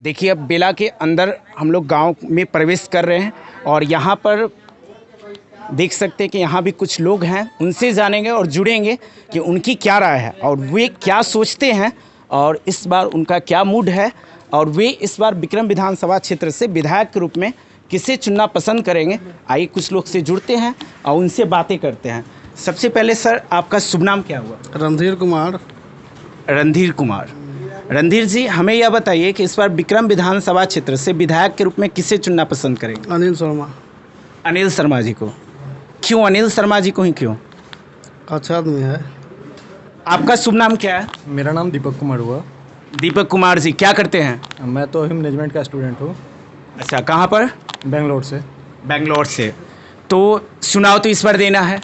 देखिए, अब बेला के अंदर हम लोग गांव में प्रवेश कर रहे हैं और यहाँ पर देख सकते हैं कि यहाँ भी कुछ लोग हैं, उनसे जानेंगे और जुड़ेंगे कि उनकी क्या राय है और वे क्या सोचते हैं और इस बार उनका क्या मूड है और वे इस बार विक्रम विधानसभा क्षेत्र से विधायक के रूप में किसे चुनना पसंद करेंगे। आइए कुछ लोग से जुड़ते हैं और उनसे बातें करते हैं। सबसे पहले सर, आपका शुभ नाम क्या हुआ? रणधीर कुमार। रणधीर कुमार। रणधीर जी, हमें यह बताइए कि इस बार विक्रम विधानसभा क्षेत्र से विधायक के रूप में किसे चुनना पसंद करेंगे? अनिल शर्मा। अनिल शर्मा जी को। क्यों अनिल शर्मा जी को ही क्यों? अच्छा आदमी है। आपका शुभ नाम क्या है? मेरा नाम दीपक कुमार हुआ। दीपक कुमार जी, क्या करते हैं? मैं तो मैनेजमेंट का स्टूडेंट हूँ। अच्छा, कहाँ पर? बेंगलोर से। बेंगलोर से। तो चुनाव तो इस बार देना है।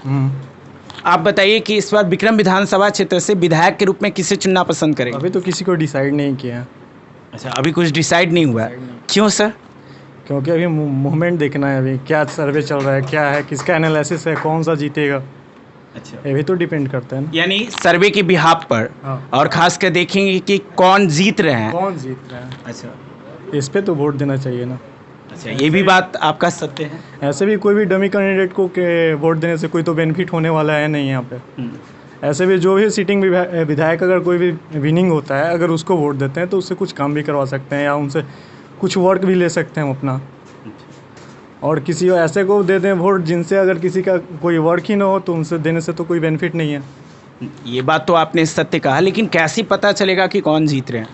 आप बताइए कि इस बार विक्रम विधानसभा क्षेत्र से विधायक के रूप में किसे चुनना पसंद करेंगे? अभी तो किसी को डिसाइड नहीं किया। अच्छा, अभी कुछ डिसाइड नहीं हुआ है। क्यों सर? क्योंकि अभी मूवमेंट देखना है, अभी क्या सर्वे चल रहा है, क्या है, किसका एनालिसिस है, कौन सा जीतेगा। अच्छा, ये भी तो डिपेंड करता है ना। यानी सर्वे के बिहाफ पर। हाँ। और खास कर देखेंगे कि कौन जीत रहे हैं। कौन जीत रहा है, अच्छा, इस पे तो वोट देना चाहिए ना। अच्छा, ये भी बात आपका सत्य है। ऐसे भी कोई भी डमी कैंडिडेट को के वोट देने से कोई तो बेनिफिट होने वाला है नहीं यहाँ पे। ऐसे भी जो भी सिटिंग विधायक अगर कोई भी विनिंग होता है, अगर उसको वोट देते हैं तो उससे कुछ काम भी करवा सकते हैं या उनसे कुछ वर्क भी ले सकते हैं हम अपना। और किसी ऐसे को दे दें वोट जिनसे अगर किसी का कोई वर्क ही ना हो तो उनसे देने से तो कोई बेनिफिट नहीं है। ये बात तो आपने सत्य कहा, लेकिन कैसे पता चलेगा कि कौन जीत रहे हैं?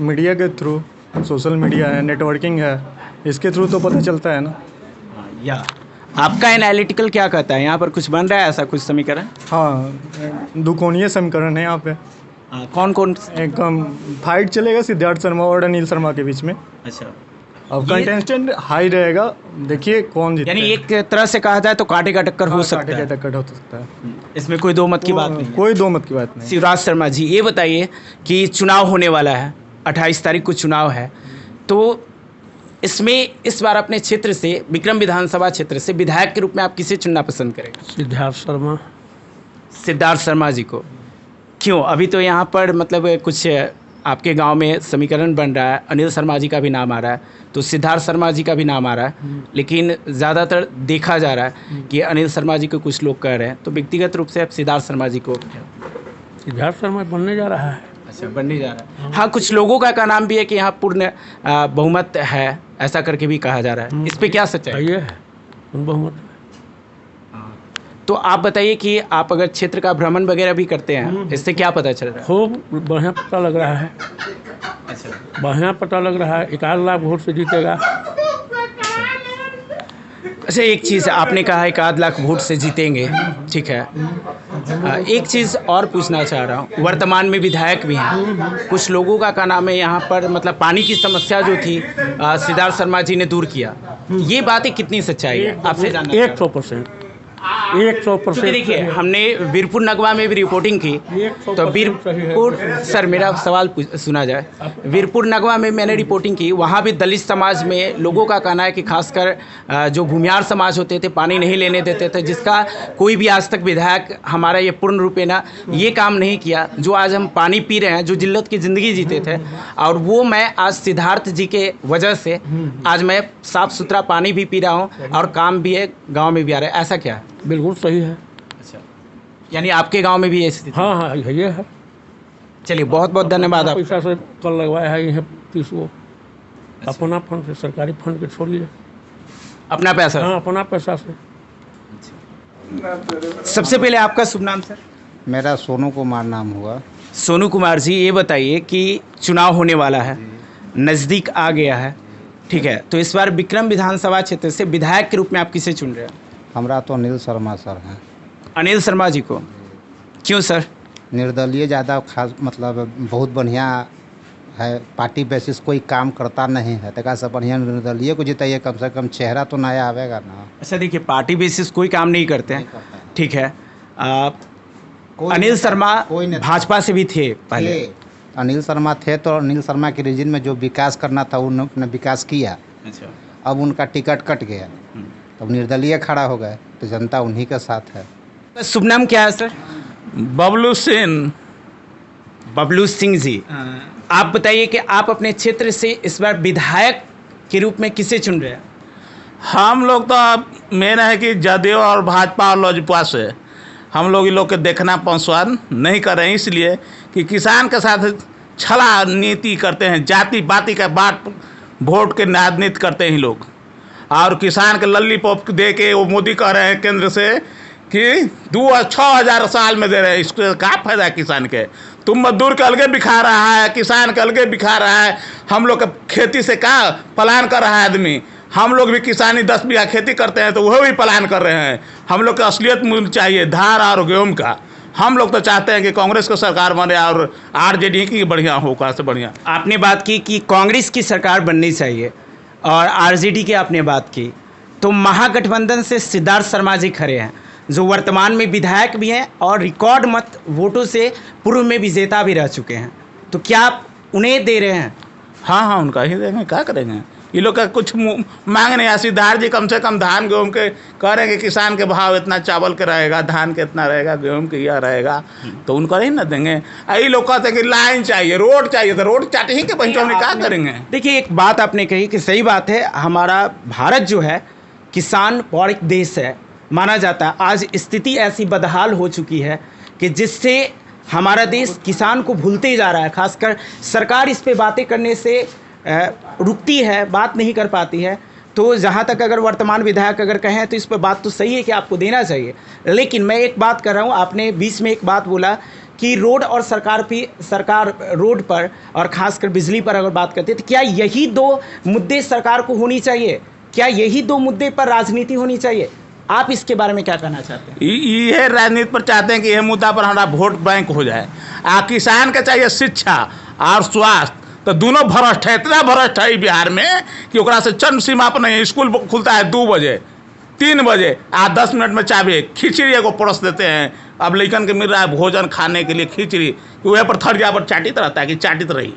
मीडिया के थ्रू, सोशल मीडिया है, नेटवर्किंग है, इसके थ्रू तो पता चलता है ना। या आपका एनालिटिकल क्या कहता है? यहाँ पर कुछ बन रहा है ऐसा कुछ समीकरण? हाँ, दुकोणीय समीकरण है यहाँ पे। कौन कौन? एक फाइट चलेगा सिद्धार्थ शर्मा और अनिल शर्मा के बीच में। अच्छा, अब कंटेस्टेंट हाई रहेगा, देखिए कौन जीतता यानी है। एक तरह से कहा जाए तो कांटे का टक्कर हो सकता कांटे है। का टक्कर हो सकता है। इसमें कोई दो मत की बात नहीं है। कोई दो मत की बात नहीं। शिवराज शर्मा जी, ये बताइए कि चुनाव होने वाला है, 28 तारीख को चुनाव है, तो इसमें इस बार अपने क्षेत्र से, विक्रम विधानसभा क्षेत्र से विधायक के रूप में आप किसे चुनना पसंद करेंगे? सिद्धार्थ शर्मा। सिद्धार्थ शर्मा जी को। क्यों? अभी तो यहाँ पर मतलब कुछ आपके गांव में समीकरण बन रहा है, अनिल शर्मा जी का भी नाम आ रहा है, तो सिद्धार्थ शर्मा जी का भी नाम आ रहा है, लेकिन ज़्यादातर देखा जा रहा है कि अनिल शर्मा जी को कुछ लोग कह रहे हैं, तो व्यक्तिगत रूप से आप सिद्धार्थ शर्मा जी को? सिद्धार्थ शर्मा बनने जा रहा है। अच्छा, बनने जा रहा है। हाँ, कुछ लोगों का नाम भी है कि यहाँ पूर्ण बहुमत है, ऐसा करके भी कहा जा रहा है। इस पे क्या सच्चाई ये है बहुमत। तो आप बताइए कि आप अगर क्षेत्र का भ्रमण वगैरह भी करते हैं, इससे क्या पता चल रहा है? खूब बढ़िया पता लग रहा है। अच्छा, बढ़िया पता लग रहा है, 1 लाख वोट से जीतेगा। अच्छा, एक चीज़ आपने कहा 1 लाख वोट से जीतेंगे, ठीक है। एक चीज़ और पूछना चाह रहा हूँ, वर्तमान में विधायक भी हैं, कुछ लोगों का नाम है यहाँ पर, मतलब पानी की समस्या जो थी सिद्धार्थ शर्मा जी ने दूर किया, ये बातें कितनी सच्चाई है आपसे जानना? 100%। 100%। देखिए, हमने वीरपुर नगवा में भी रिपोर्टिंग की, तो वीरपुर, सर मेरा सवाल सुना जाए, वीरपुर नगवा में मैंने रिपोर्टिंग की, वहाँ भी दलित समाज में लोगों का कहना है कि खासकर जो भूमियार समाज होते थे पानी नहीं लेने देते थे, जिसका कोई भी आज तक विधायक हमारा ये पूर्ण रूपे ना ये काम नहीं किया, जो आज हम पानी पी रहे हैं, जो जिल्लत की ज़िंदगी जीते थे, और वो मैं आज सिद्धार्थ जी के वजह से आज मैं साफ़ सुथरा पानी भी पी रहा हूँ और काम भी है, गाँव में भी आ रहा है। ऐसा क्या है? बिल्कुल सही है। अच्छा, यानी आपके गांव में भी ये स्थिति? हाँ, ये है। चलिए, बहुत बहुत धन्यवाद। आप पैसा से कल लगवाया है ये 30 वो। अपना फंड से, सरकारी फंड के छोड़िए। अपना पैसा? हाँ, अपना पैसा से। सबसे पहले आपका शुभ नाम सर? मेरा सोनू कुमार नाम हुआ। सोनू कुमार जी, ये बताइए कि चुनाव होने वाला है, नज़दीक आ गया है, ठीक है, तो इस बार विक्रम विधानसभा क्षेत्र से विधायक के रूप में आप किसे चुन रहे हैं? हमरा तो अनिल शर्मा सर हैं। अनिल शर्मा जी को। क्यों सर? निर्दलीय ज़्यादा खास, मतलब बहुत बढ़िया है, पार्टी बेसिस कोई काम करता नहीं है, तक सब बढ़िया निर्दलीय को जिताइए, कम से कम चेहरा तो नया आवेगा ना। अच्छा, देखिए, पार्टी बेसिस कोई काम नहीं करते हैं, ठीक है। अनिल शर्मा भाजपा से भी थे पहले। अनिल शर्मा थे तो अनिल शर्मा के रीजन में जो विकास करना था उन्होंने विकास किया। अच्छा, अब उनका टिकट कट गया, तब निर्दलीय खड़ा हो गए, तो जनता उन्हीं के साथ है। शुभ नाम क्या है सर? बबलू सिंह। बबलू सिंह जी, आप बताइए कि आप अपने क्षेत्र से इस बार विधायक के रूप में किसे चुन रहे हैं? हम लोग तो मेन है कि जदयू और भाजपा और लोजपा से हम लोग इन लोग के देखना पसंद नहीं कर रहे हैं, इसलिए कि किसान के साथ छला नीति करते हैं, जाति बाती का बात वोट के राजनीति करते हैं लोग। और किसान के लल्लीपॉप दे के वो मोदी कह रहे हैं केंद्र से कि 6,000 साल में दे रहे हैं, इसको क्या फायदा है किसान के? तुम मजदूर के अलगे बिखा रहा है, किसान के अलगे बिखा रहा है, हम लोग के खेती से क्या पलायन कर रहा है आदमी। हम लोग भी किसानी 10 बीघा खेती करते हैं तो वह भी पलायन कर रहे हैं। हम लोग को असलियत मूल्य चाहिए धान और गेहूँ का। हम लोग तो चाहते हैं कि कांग्रेस की सरकार बने और आरजेडी की बढ़िया हो, का से बढ़िया। आपने बात की कि कांग्रेस की सरकार बननी चाहिए और आरजेडी की आपने बात की, तो महागठबंधन से सिद्धार्थ शर्मा जी खड़े हैं जो वर्तमान में विधायक भी हैं और रिकॉर्ड मत वोटों से पूर्व में विजेता भी रह चुके हैं, तो क्या आप उन्हें दे रहे हैं? हाँ, उनका ही देंगे, क्या करेंगे? ये लोग का कुछ मांग नहीं है। सिद्धार्थ जी कम से कम धान गेहूँ के कह रहे हैं कि किसान के भाव इतना चावल के रहेगा, धान के इतना रहेगा, गेहूँ के यह रहेगा, तो उनको नहीं ना देंगे। ये लोग कहते हैं कि लाइन चाहिए, रोड चाहिए, तो रोड चाटे ही के पंचों हम क्या करेंगे? देखिए, एक बात आपने कही कि सही बात है, हमारा भारत जो है किसान पौरिक देश है माना जाता है। आज स्थिति ऐसी बदहाल हो चुकी है कि जिससे हमारा देश किसान को भूलते जा रहा है। खासकर सरकार इस पे बातें करने से रुकती है, बात नहीं कर पाती है। तो जहाँ तक अगर वर्तमान विधायक अगर कहें तो इस पर बात तो सही है कि आपको देना चाहिए, लेकिन मैं एक बात कर रहा हूँ, आपने बीच में एक बात बोला कि रोड और सरकार रोड पर और ख़ासकर बिजली पर अगर बात करते हैं तो क्या यही 2 मुद्दे सरकार को होनी चाहिए? क्या यही 2 मुद्दे पर राजनीति होनी चाहिए? आप इसके बारे में क्या कहना चाहते हैं? ये राजनीति पर चाहते हैं कि यह मुद्दा पर हमारा वोट बैंक हो जाए। किसान के चाहिए शिक्षा और स्वास्थ्य, तो दोनों भ्रष्ट है, इतना भ्रष्ट है बिहार में कि ओकरा से चंद सीमा पर नहीं। स्कूल खुलता है 2 बजे 3 बजे, 10 मिनट में चाबी खिचड़ी को परोस देते हैं। अब लड़कन के मिल रहा है भोजन खाने के लिए खिचड़ी, वह पर थर्जा पर चाटित रहता है कि चाटित रही।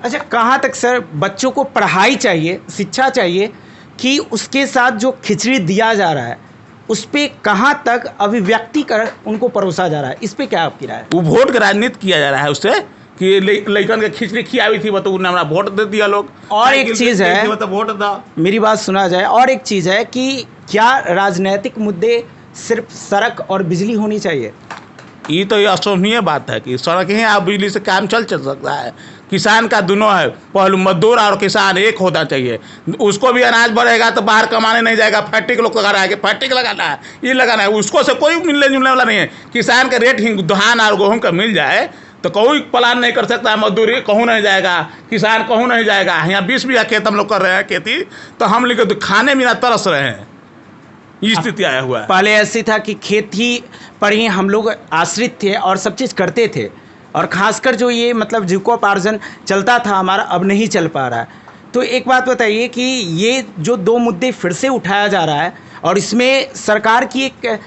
अच्छा, कहाँ तक सर बच्चों को पढ़ाई चाहिए, शिक्षा चाहिए कि उसके साथ जो खिचड़ी दिया जा रहा है उस पर कहाँ तक अभिव्यक्ति कर उनको परोसा जा रहा है? इस पर क्या आपकी राय है? वो वोट का राजनीति किया जा रहा है उससे कि लड़कन के खिचड़ी खियावी थी, तो उन्होंने हमारा वोट दे दिया लोग। और एक चीज़ है, तो वोट दो, मेरी बात सुना जाए, और एक चीज़ है कि क्या राजनीतिक मुद्दे सिर्फ सड़क और बिजली होनी चाहिए? ये तो असंभवीय बात है कि सड़क ही आप बिजली से काम चल सकता है। किसान का दोनों है, पहले मजदूर और किसान एक होना चाहिए। उसको भी अनाज बढ़ेगा तो बाहर कमाने नहीं जाएगा। फैक्ट्री के लोग लगा रहा है कि फैक्ट्री लगाना है, ये लगाना है, उसको से कोई मिलने जुलने वाला नहीं है। किसान के रेट ही धान और गेहूँ का मिल जाए तो कोई प्लान नहीं कर सकता है। मजदूरी कहूँ नहीं जाएगा, किसान कहूँ नहीं जाएगा। यहाँ 20 बीघा खेत हम लोग कर रहे हैं खेती, तो हम लोग खाने में ना तरस रहे हैं। ये स्थिति आया हुआ है। पहले ऐसी था कि खेती पर ही हम लोग आश्रित थे और सब चीज़ करते थे, और ख़ासकर जो ये मतलब जीविकोपार्जन चलता था हमारा, अब नहीं चल पा रहा है। तो एक बात बताइए कि ये जो 2 मुद्दे फिर से उठाया जा रहा है और इसमें सरकार की एक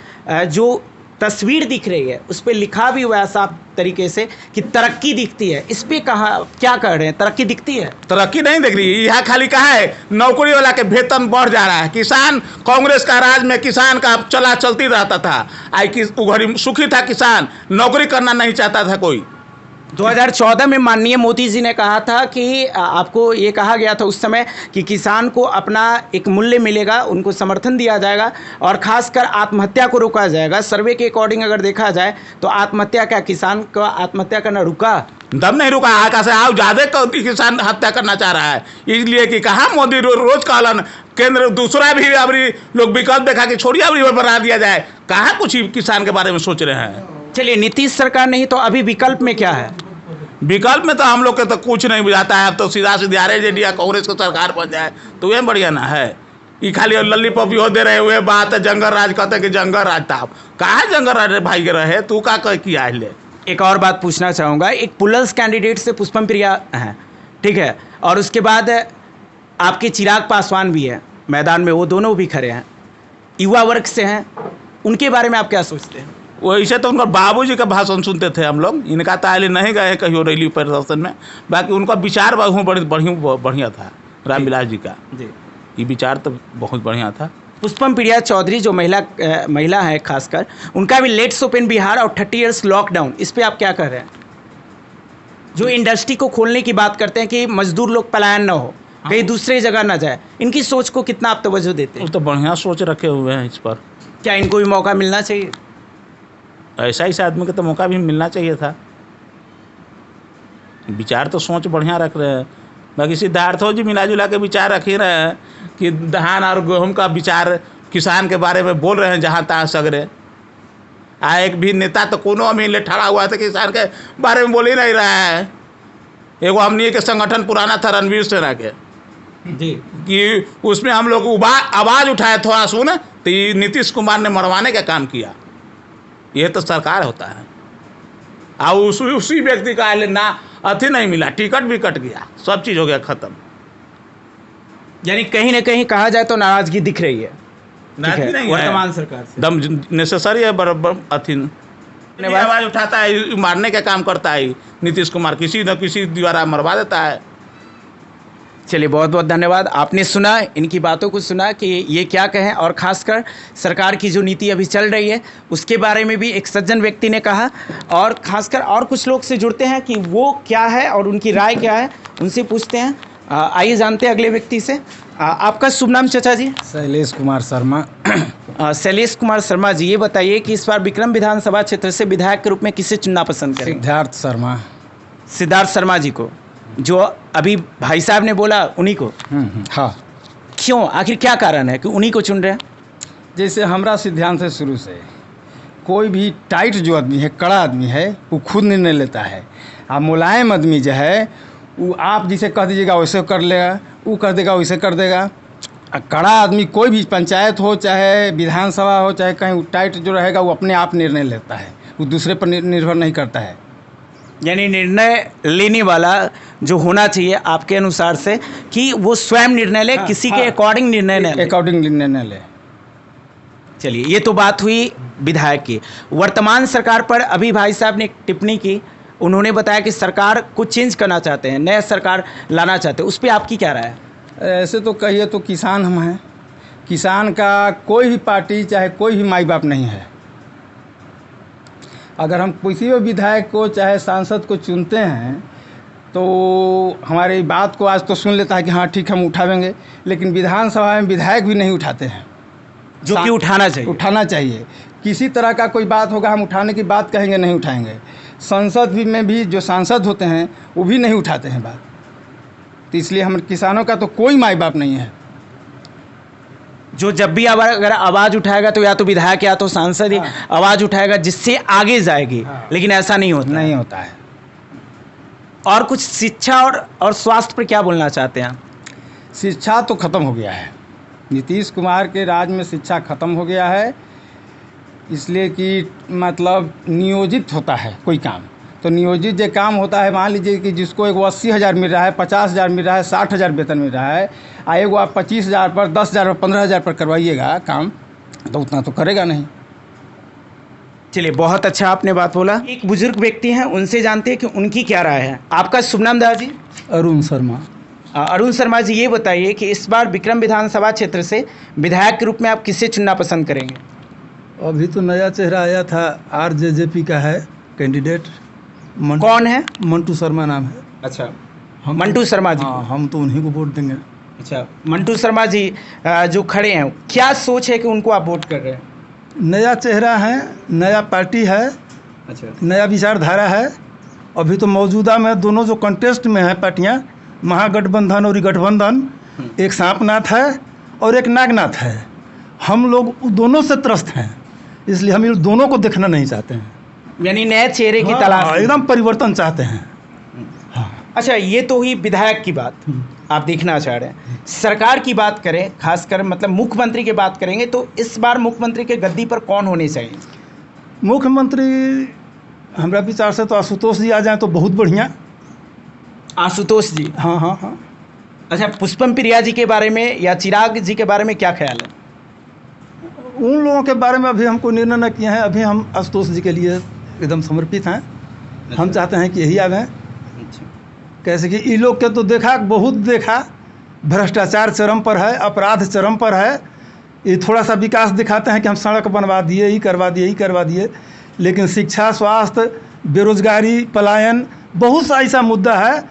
जो तस्वीर दिख रही है उस पर लिखा भी हुआ है साफ तरीके से कि तरक्की दिखती है, इस पर क्या कह रहे हैं? तरक्की दिखती है? तरक्की नहीं दिख रही। यहाँ खाली कहा है नौकरी वाला के वेतन बढ़ जा रहा है। किसान, कांग्रेस का राज में किसान का चलती रहता था, आई घड़ी सुखी था किसान, नौकरी करना नहीं चाहता था कोई। 2014 में माननीय मोदी जी ने कहा था कि आपको ये कहा गया था उस समय कि किसान को अपना एक मूल्य मिलेगा, उनको समर्थन दिया जाएगा और खासकर आत्महत्या को रोका जाएगा। सर्वे के अकॉर्डिंग अगर देखा जाए तो आत्महत्या क्या, किसान का आत्महत्या करना रुका? दम नहीं रुका। आका से आओ ज़्यादा किसान हत्या करना चाह रहा है, इसलिए कि कहाँ मोदी रोज कहलन केंद्र दूसरा भी अभी लोग विकल्प देखा कि छोड़िए अभी बना दिया जाए। कहाँ कुछ किसान के बारे में सोच रहे हैं। चलिए, नीतीश सरकार नहीं तो अभी विकल्प में क्या है? विकल्प में तो हम लोग के तो कुछ नहीं बुझाता है। अब तो सीधा आरजेडी या कांग्रेस की सरकार बन जाए तो वह बढ़िया ना है। ये खाली लल्लीपॉप हो दे रहे हुए बात है। जंगल राज कहते कि जंगल राज था, कहाँ जंगल राज भाई के रहे, तू का किया है? एक और बात पूछना चाहूँगा, एक पुलस कैंडिडेट से पुष्पम प्रिया हैं, ठीक है, और उसके बाद आपके चिराग पासवान भी हैं मैदान में, वो दोनों भी खड़े हैं, युवा वर्ग से हैं, उनके बारे में आप क्या सोचते हैं? वैसे तो उनका बाबूजी का भाषण सुनते थे हम लोग। इनका ताले नहीं गए कहीं रैली प्रदर्शन में, बाकी उनका विचार बहुत बढ़िया था। रामविलास जी का ये विचार तो बहुत बढ़िया था। पुष्पम प्रिया चौधरी जो महिला है खासकर, उनका भी लेट्स ओपन बिहार और 30 इयर्स लॉकडाउन, इस पर आप क्या कह रहे हैं? जो इंडस्ट्री को खोलने की बात करते हैं कि मजदूर लोग पलायन ना हो, कहीं दूसरे जगह ना जाए, इनकी सोच को कितना आप तवज्जो देते वो हैं? तो बढ़िया सोच रखे हुए हैं इस पर। क्या इनको भी मौका मिलना चाहिए? ऐसा इस आदमी को तो मौका भी मिलना चाहिए था। विचार तो सोच बढ़िया रख रहे हैं, बाकी सिद्धार्थो जी मिला जुला के विचार रख ही रहे हैं कि धान और गेहूं का विचार किसान के बारे में बोल रहे हैं जहाँ तहाँ सगरे। एक भी नेता तो कोनो अमीर ठड़ा हुआ था किसान के बारे में बोल ही नहीं रहा है। एगो हमनी के संगठन पुराना था रणवीर सेना के जी, कि उसमें हम लोग आवाज़ उठाए थोड़ा सुन तो ये नीतीश कुमार ने मरवाने का काम किया। ये तो सरकार होता है। और उसी व्यक्ति का ना अथी नहीं मिला, टिकट भी कट गया, सब चीज़ हो गया ख़त्म। यानी कहीं ना कहीं कहा जाए तो नाराजगी दिख रही है, ठीक नाराजगी है, नहीं है। वर्तमान सरकार से। दम नेसेसरी है बराबर अथी आवाज़ उठाता है, मारने का काम करता है नीतीश कुमार, किसी न किसी द्वारा मरवा देता है। चलिए, बहुत बहुत धन्यवाद। आपने सुना, इनकी बातों को सुना कि ये क्या कहें, और ख़ासकर सरकार की जो नीति अभी चल रही है उसके बारे में भी एक सज्जन व्यक्ति ने कहा, और ख़ासकर और कुछ लोग से जुड़ते हैं कि वो क्या है और उनकी राय क्या है, उनसे पूछते हैं। आइए जानते हैं अगले व्यक्ति से। आपका शुभ नाम चाचा जी? शैलेश कुमार शर्मा। शैलेश कुमार शर्मा जी, ये बताइए कि इस बार विक्रम विधानसभा क्षेत्र से विधायक के रूप में किसे चुनना पसंद करेंगे? सिद्धार्थ शर्मा। सिद्धार्थ शर्मा जी को, जो अभी भाई साहब ने बोला उन्हीं को? हाँ, क्यों, आखिर क्या कारण है कि उन्हीं को चुन रहे हैं? जैसे हमारा सिद्धांत है शुरू से, कोई भी टाइट जो आदमी है, कड़ा आदमी है, वो खुद निर्णय लेता है। और मुलायम आदमी जो है वो आप जिसे कह दीजिएगा वैसे कर लेगा, वो कर देगा वैसे कर देगा। कड़ा आदमी कोई भी पंचायत हो चाहे विधानसभा हो चाहे कहीं, वो टाइट जो रहेगा वो अपने आप निर्णय लेता है, वो दूसरे पर निर्भर नहीं करता है। यानी निर्णय लेने वाला जो होना चाहिए आपके अनुसार से कि वो स्वयं निर्णय ले, किसी के अकॉर्डिंग निर्णय न ले। अकॉर्डिंग निर्णय ले। चलिए, ये तो बात हुई विधायक की। वर्तमान सरकार पर अभी भाई साहब ने एक टिप्पणी की, उन्होंने बताया कि सरकार को चेंज करना चाहते हैं, नया सरकार लाना चाहते हैं, उस पर आपकी क्या राय है? ऐसे तो कहिए तो किसान हम हैं, किसान का कोई भी पार्टी चाहे कोई भी माई बाप नहीं है। अगर हम किसी भी विधायक को चाहे सांसद को चुनते हैं तो हमारी बात को आज तो सुन लेता है कि हाँ ठीक हम उठावेंगे, लेकिन विधानसभा में विधायक भी नहीं उठाते हैं, जो कि उठाना चाहिए। उठाना चाहिए। किसी तरह का कोई बात होगा हम उठाने की बात कहेंगे, नहीं उठाएंगे। संसद भी में भी जो सांसद होते हैं वो भी नहीं उठाते हैं बात। तो इसलिए हम किसानों का तो कोई माई बाप नहीं है। जो जब भी अगर आवाज़ उठाएगा तो या तो विधायक या तो सांसद ही आवाज़ उठाएगा जिससे आगे जाएगी, लेकिन ऐसा नहीं होता। नहीं होता है। और कुछ शिक्षा और स्वास्थ्य पर क्या बोलना चाहते हैं? शिक्षा तो ख़त्म हो गया है, नीतीश कुमार के राज में शिक्षा ख़त्म हो गया है। इसलिए कि मतलब नियोजित होता है कोई काम, तो नियोजित जो काम होता है, मान लीजिए कि जिसको एक 80,000 मिल रहा है, 50,000 मिल रहा है, 60,000 वेतन मिल रहा है, एगो आप 25,000 पर, 10,000 पर, 15,000 पर करवाइएगा काम, तो उतना तो करेगा नहीं। चलिए, बहुत अच्छा आपने बात बोला। एक बुजुर्ग व्यक्ति हैं, उनसे जानते हैं कि उनकी क्या राय है। आपका शुभ नाम दादाजी? अरुण शर्मा। अरुण शर्मा जी, ये बताइए कि इस बार विक्रम विधानसभा क्षेत्र से विधायक के रूप में आप किसे चुनना पसंद करेंगे? अभी तो नया चेहरा आया था, RJJP का है कैंडिडेट। कौन है? मंटू शर्मा नाम है। अच्छा, मंटू शर्मा जी। हाँ, हम तो उन्हीं को वोट देंगे। अच्छा, मंटू शर्मा जी जो खड़े हैं, क्या सोच है कि उनको आप वोट कर रहे हैं? नया चेहरा है, नया पार्टी है, अच्छा, नया विचारधारा है। अभी तो मौजूदा में दोनों जो कंटेस्ट में है पार्टियाँ, महागठबंधन और गठबंधन, एक सांपनाथ है और एक नागनाथ है। हम लोग दोनों से त्रस्त हैं, इसलिए हम इन दोनों को देखना नहीं चाहते हैं। यानी नए चेहरे की हाँ, तलाश। एकदम परिवर्तन चाहते हैं। अच्छा, ये तो हुई विधायक की बात, आप देखना चाह रहे हैं। सरकार की बात करें, खासकर मतलब मुख्यमंत्री की बात करेंगे, तो इस बार मुख्यमंत्री के गद्दी पर कौन होने चाहिए? मुख्यमंत्री हमारा विचार से तो आशुतोष जी आ जाए तो बहुत बढ़िया। आशुतोष जी? हाँ हाँ हाँ। अच्छा, पुष्पम प्रिया जी के बारे में या चिराग जी के बारे में क्या ख्याल है? उन लोगों के बारे में अभी हमको निर्णय न किए हैं। अभी हम आशुतोष जी के लिए एकदम समर्पित हैं। हम चाहते हैं कि यही आवें। कैसे कि ये लोग के तो देखा, बहुत देखा, भ्रष्टाचार चरम पर है, अपराध चरम पर है। ये थोड़ा सा विकास दिखाते हैं कि हम सड़क बनवा दिए, ही करवा दिए, ही करवा दिए, लेकिन शिक्षा, स्वास्थ्य, बेरोजगारी, पलायन, बहुत सा ऐसा मुद्दा है,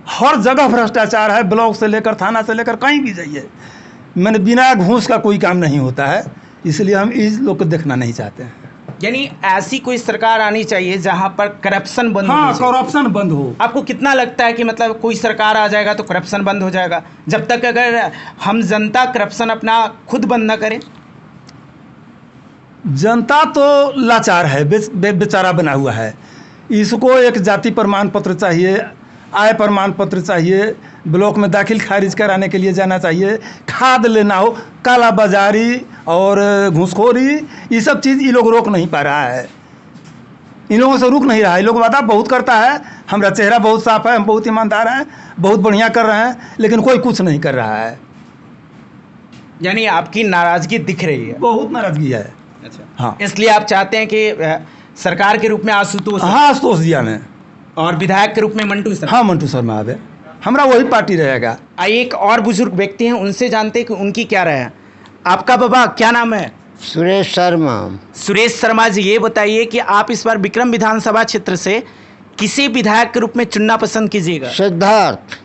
हर जगह भ्रष्टाचार है, ब्लॉक से लेकर थाना से लेकर कहीं भी जाइए, मैंने बिना घूस का कोई काम नहीं होता है, इसलिए हम इस लोग को देखना नहीं चाहते हैं। यानी ऐसी कोई सरकार आनी चाहिए जहां पर करप्शन बंद हाँ, हो जाए। करप्शन बंद हो। आपको कितना लगता है कि मतलब कोई सरकार आ जाएगा तो करप्शन बंद हो जाएगा, जब तक अगर हम जनता करप्शन अपना खुद बंद ना करें? जनता तो लाचार है, बेचारा बना हुआ है, इसको एक जाति प्रमाण पत्र चाहिए, आय प्रमाण पत्र चाहिए, ब्लॉक में दाखिल खारिज कराने के लिए जाना चाहिए, खाद लेना हो, काला बाजारी और घूसखोरी, ये सब चीज़ ये लोग रोक नहीं पा रहा है, इन लोगों से रुक नहीं रहा है। ये लोग वादा बहुत करता है, हमारा चेहरा बहुत साफ है, हम बहुत ईमानदार हैं, बहुत बढ़िया कर रहे हैं, लेकिन कोई कुछ नहीं कर रहा है। यानी आपकी नाराजगी दिख रही है? बहुत नाराजगी है। अच्छा, हाँ, इसलिए आप चाहते हैं कि सरकार के रूप में आशुतोष हाँ, आशुतोष जी ने, और विधायक के रूप में मंटू शर्मा। हाँ, मंटू शर्मा आवे, हमारा वही पार्टी रहेगा। आइए एक और बुजुर्ग व्यक्ति हैं, उनसे जानते हैं कि उनकी क्या राय है। आपका बाबा क्या नाम है? सुरेश शर्मा। सुरेश शर्मा जी, ये बताइए कि आप इस बार विक्रम विधानसभा क्षेत्र से किसी विधायक के रूप में चुनना पसंद कीजिएगा? सिद्धार्थ।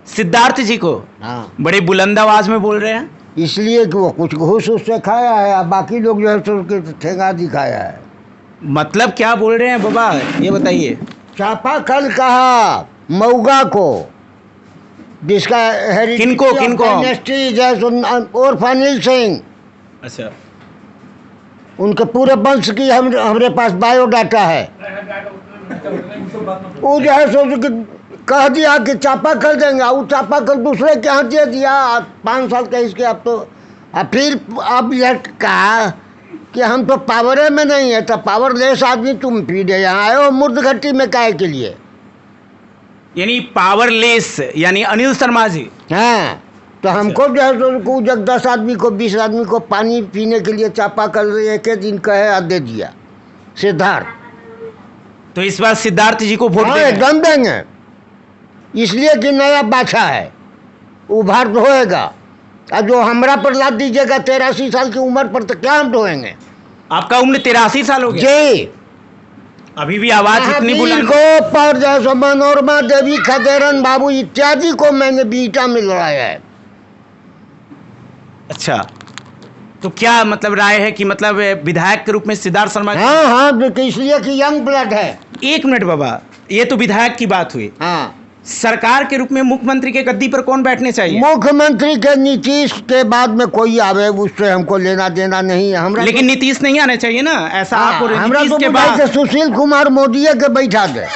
सिद्धार्थ जी को? हाँ, बड़े बुलंद आवाज में बोल रहे हैं। इसलिए कि वो कुछ घूस उससे खाया है, और बाकी लोग जो है सो उसके ठेंगा दिखाया है। मतलब क्या बोल रहे हैं बाबा, ये बताइए। चापाकल कहा मऊगा को, जिसका किनको और अनिल सिंह, अच्छा, उनके पूरे वंश की हमारे पास बायोडाटा है। वो जो है सो कह दिया कि चापाकल देंगे, वो चापाकल दूसरे के यहाँ दे दिया, 5 साल का इसके। अब तो फिर अब यह कहा कि हम तो पावरे में नहीं है, तो पावरलेस आदमी तुम फिर यहाँ आए हो मुर्द घट्टी में काहे के लिए? यानी पावरलेस यानी अनिल शर्मा जी। हाँ, तो हमको जो है सो 10 आदमी को 20 आदमी को पानी पीने के लिए चापाकल एक दिन कहे दे दिया सिद्धार्थ। तो इस बार सिद्धार्थ जी को वोट हाँ, देंगे? एकदम देंगे, इसलिए कि नया बाछा है, उभार होएगा। और जो हमरा पर लाद दीजिएगा 83 साल की उम्र पर, तो क्या हम ढोएंगे? आपका उम्र 83 साल हो गया जी। अभी भी आवाज इतनी बुलंद। को पर जैसे मनोरमा देवी, खदेरन बाबू इत्यादि को मैंने बीटा में लड़ाया है। अच्छा, तो क्या मतलब राय है कि मतलब विधायक के रूप में सिद्धार्थ शर्मा? हाँ हाँ, इसलिए कि यंग ब्लड है। 1 मिनट बाबा, ये तो विधायक की बात हुई। हाँ, सरकार के रूप में मुख्यमंत्री के गद्दी पर कौन बैठने चाहिए? मुख्यमंत्री के नीतीश के बाद में कोई आवे, उससे हमको लेना देना नहीं है। हमरा लेकिन नीतीश नहीं आने चाहिए ना, ऐसा आपको हमरा नीतीश तो के बुझाई बाद कि सुशील कुमार मोदी के बैठा दे।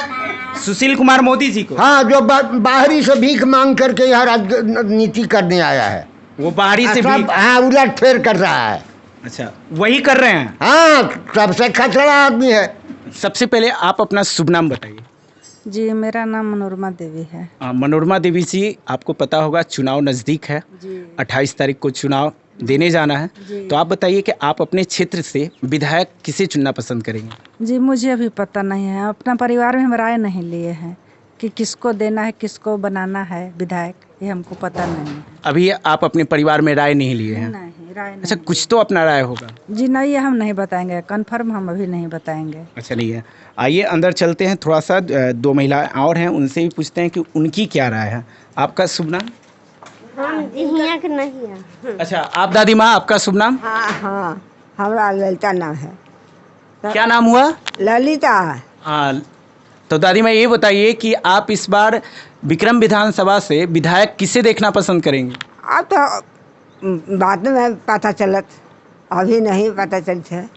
सुशील कुमार मोदी जी को? हाँ, जो बाहरी से भीख मांग करके यहाँ राजनीति करने आया है, वो बाहरी से भी? हाँ, उलट फेर कर रहा है। अच्छा, वही कर रहे हैं? हाँ, सबसे खचड़ा आदमी है। सबसे पहले आप अपना शुभ नाम बताइए। जी, मेरा नाम मनोरमा देवी है। मनोरमा देवी जी, आपको पता होगा चुनाव नज़दीक है, 28 तारीख को चुनाव देने जाना है, तो आप बताइए कि आप अपने क्षेत्र से विधायक किसे चुनना पसंद करेंगे? जी, मुझे अभी पता नहीं है, अपना परिवार में हम राय नहीं लिए हैं कि किसको देना है, किसको बनाना है विधायक, ये हमको पता नहीं है। अभी आप अपने परिवार में राय नहीं लिए हैं? नहीं, राय नहीं। अच्छा, कुछ तो अपना राय होगा? जी नहीं, हम नहीं बताएंगे, कन्फर्म हम अभी नहीं बताएंगे। अच्छा, नहीं है। आइए अंदर चलते हैं, थोड़ा सा 2 महिलाएं और हैं, उनसे भी पूछते हैं कि उनकी क्या राय है। आपका शुभ नाम? यहाँ के नहीं है। अच्छा, आप दादी माँ, आपका शुभ नाम? हाँ हाँ, हमारा ललिता नाम है। क्या नाम हुआ? ललिता। हाँ, तो दादी माँ ये बताइए कि आप इस बार विक्रम विधानसभा से विधायक किसे देखना पसंद करेंगे? अब तो बाद में पता चलत, अभी नहीं पता चलता है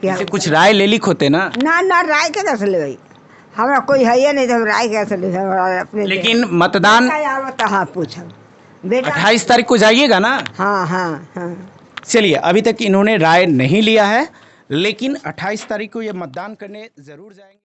कि कुछ राय ले लिख होते ना। ना राय के कैसे ले भाई, हमारा कोई है नहीं तो हम राय कैसे ले अपने। लेकिन मतदान हाँ पूछो बेटा, 28 तारीख को जाइएगा ना? हाँ हाँ हाँ। चलिए, अभी तक इन्होंने राय नहीं लिया है, लेकिन 28 तारीख को ये मतदान करने जरूर जाएंगे।